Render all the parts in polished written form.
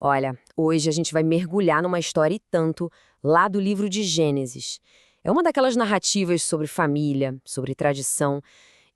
Olha, hoje a gente vai mergulhar numa história e tanto lá do livro de Gênesis. É uma daquelas narrativas sobre família, sobre tradição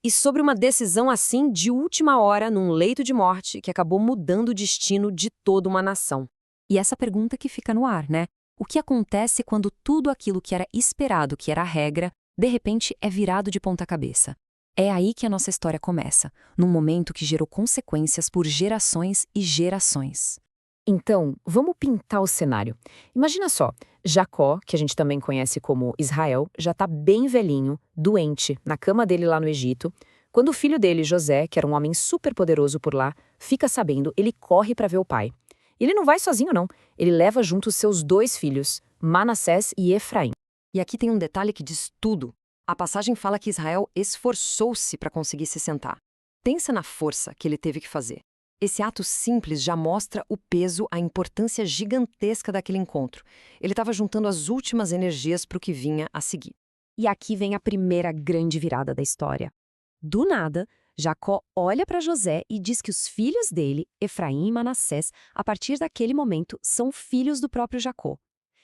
e sobre uma decisão assim de última hora num leito de morte que acabou mudando o destino de toda uma nação. E essa pergunta que fica no ar, né? O que acontece quando tudo aquilo que era esperado, que era a regra, de repente é virado de ponta cabeça? É aí que a nossa história começa, num momento que gerou consequências por gerações e gerações. Então, vamos pintar o cenário. Imagina só, Jacó, que a gente também conhece como Israel, já está bem velhinho, doente, na cama dele lá no Egito. Quando o filho dele, José, que era um homem super poderoso por lá, fica sabendo, ele corre para ver o pai. Ele não vai sozinho, não. Ele leva junto os seus dois filhos, Manassés e Efraim. E aqui tem um detalhe que diz tudo. A passagem fala que Israel esforçou-se para conseguir se sentar. Pensa na força que ele teve que fazer. Esse ato simples já mostra o peso, a importância gigantesca daquele encontro. Ele estava juntando as últimas energias para o que vinha a seguir. E aqui vem a primeira grande virada da história. Do nada, Jacó olha para José e diz que os filhos dele, Efraim e Manassés, a partir daquele momento, são filhos do próprio Jacó.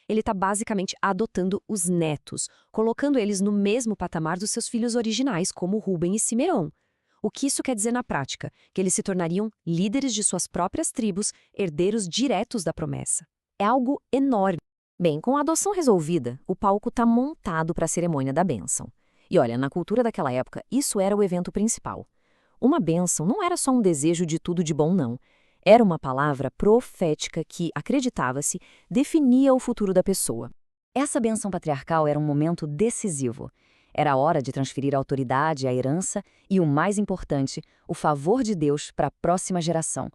Ele está basicamente adotando os netos, colocando eles no mesmo patamar dos seus filhos originais, como Rúben e Simeão. O que isso quer dizer na prática? Que eles se tornariam líderes de suas próprias tribos, herdeiros diretos da promessa. É algo enorme. Bem, com a adoção resolvida, o palco está montado para a cerimônia da bênção. E olha, na cultura daquela época, isso era o evento principal. Uma bênção não era só um desejo de tudo de bom, não. Era uma palavra profética que, acreditava-se, definia o futuro da pessoa. Essa bênção patriarcal era um momento decisivo. Era a hora de transferir a autoridade, a herança e, o mais importante, o favor de Deus para a próxima geração.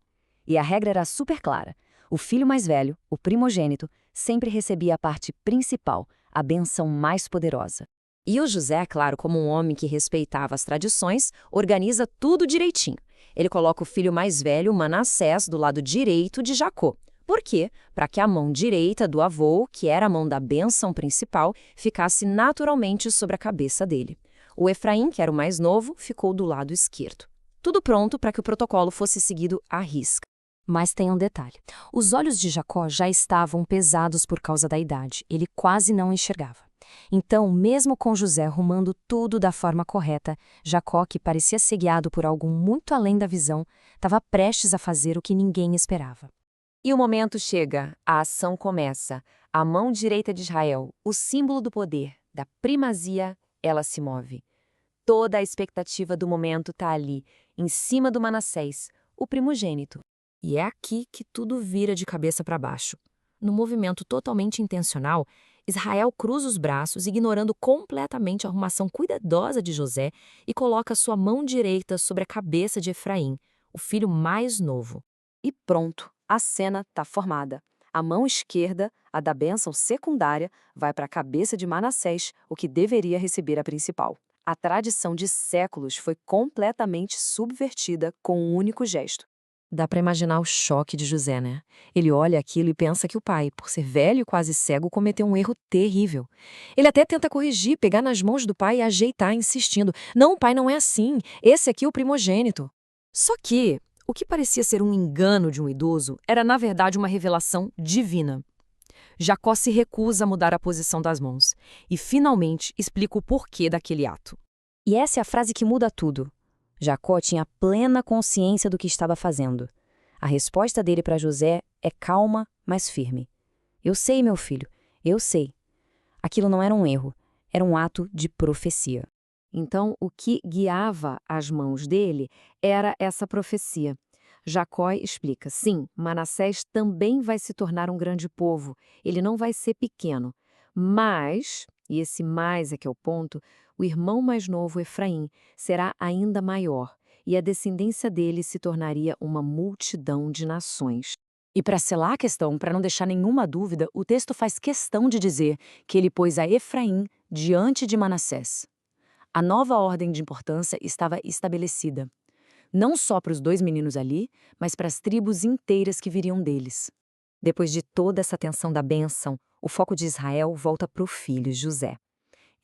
E a regra era super clara. O filho mais velho, o primogênito, sempre recebia a parte principal, a bênção mais poderosa. E o José, claro, como um homem que respeitava as tradições, organiza tudo direitinho. Ele coloca o filho mais velho, Manassés, do lado direito de Jacó. Por quê? Para que a mão direita do avô, que era a mão da bênção principal, ficasse naturalmente sobre a cabeça dele. O Efraim, que era o mais novo, ficou do lado esquerdo. Tudo pronto para que o protocolo fosse seguido à risca. Mas tem um detalhe. Os olhos de Jacó já estavam pesados por causa da idade. Ele quase não enxergava. Então, mesmo com José arrumando tudo da forma correta, Jacó, que parecia ser guiado por algo muito além da visão, estava prestes a fazer o que ninguém esperava. E o momento chega, a ação começa. A mão direita de Israel, o símbolo do poder, da primazia, ela se move. Toda a expectativa do momento está ali, em cima do Manassés, o primogênito. E é aqui que tudo vira de cabeça para baixo. No movimento totalmente intencional, Israel cruza os braços, ignorando completamente a arrumação cuidadosa de José, e coloca sua mão direita sobre a cabeça de Efraim, o filho mais novo. E pronto, a cena está formada. A mão esquerda, a da bênção secundária, vai para a cabeça de Manassés, o que deveria receber a principal. A tradição de séculos foi completamente subvertida com um único gesto. Dá para imaginar o choque de José, né? Ele olha aquilo e pensa que o pai, por ser velho e quase cego, cometeu um erro terrível. Ele até tenta corrigir, pegar nas mãos do pai e ajeitar, insistindo: "Não, pai, não é assim. Esse aqui é o primogênito." Só que o que parecia ser um engano de um idoso era, na verdade, uma revelação divina. Jacó se recusa a mudar a posição das mãos e, finalmente, explica o porquê daquele ato. E essa é a frase que muda tudo. Jacó tinha plena consciência do que estava fazendo. A resposta dele para José é calma, mas firme. "Eu sei, meu filho, eu sei." Aquilo não era um erro, era um ato de profecia. Então, o que guiava as mãos dele era essa profecia. Jacó explica: sim, Manassés também vai se tornar um grande povo, ele não vai ser pequeno. Mas, e esse mais é que é o ponto, o irmão mais novo, Efraim, será ainda maior, e a descendência dele se tornaria uma multidão de nações. E para selar a questão, para não deixar nenhuma dúvida, o texto faz questão de dizer que ele pôs a Efraim diante de Manassés. A nova ordem de importância estava estabelecida, não só para os dois meninos ali, mas para as tribos inteiras que viriam deles. Depois de toda essa tensão da bênção, o foco de Israel volta para o filho José.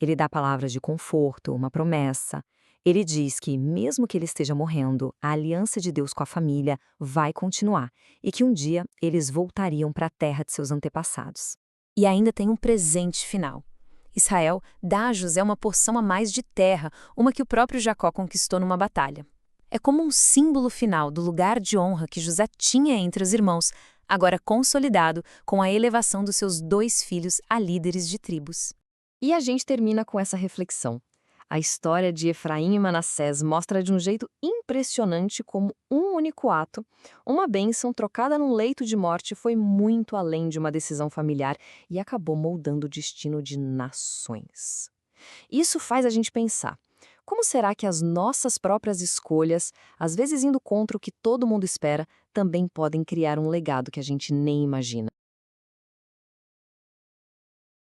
Ele dá palavras de conforto, uma promessa. Ele diz que, mesmo que ele esteja morrendo, a aliança de Deus com a família vai continuar e que um dia eles voltariam para a terra de seus antepassados. E ainda tem um presente final. Israel dá a José uma porção a mais de terra, uma que o próprio Jacó conquistou numa batalha. É como um símbolo final do lugar de honra que José tinha entre os irmãos, agora consolidado com a elevação dos seus 2 filhos a líderes de tribos. E a gente termina com essa reflexão. A história de Efraim e Manassés mostra de um jeito impressionante como um único ato, uma bênção trocada num leito de morte, foi muito além de uma decisão familiar e acabou moldando o destino de nações. Isso faz a gente pensar, como será que as nossas próprias escolhas, às vezes indo contra o que todo mundo espera, também podem criar um legado que a gente nem imagina?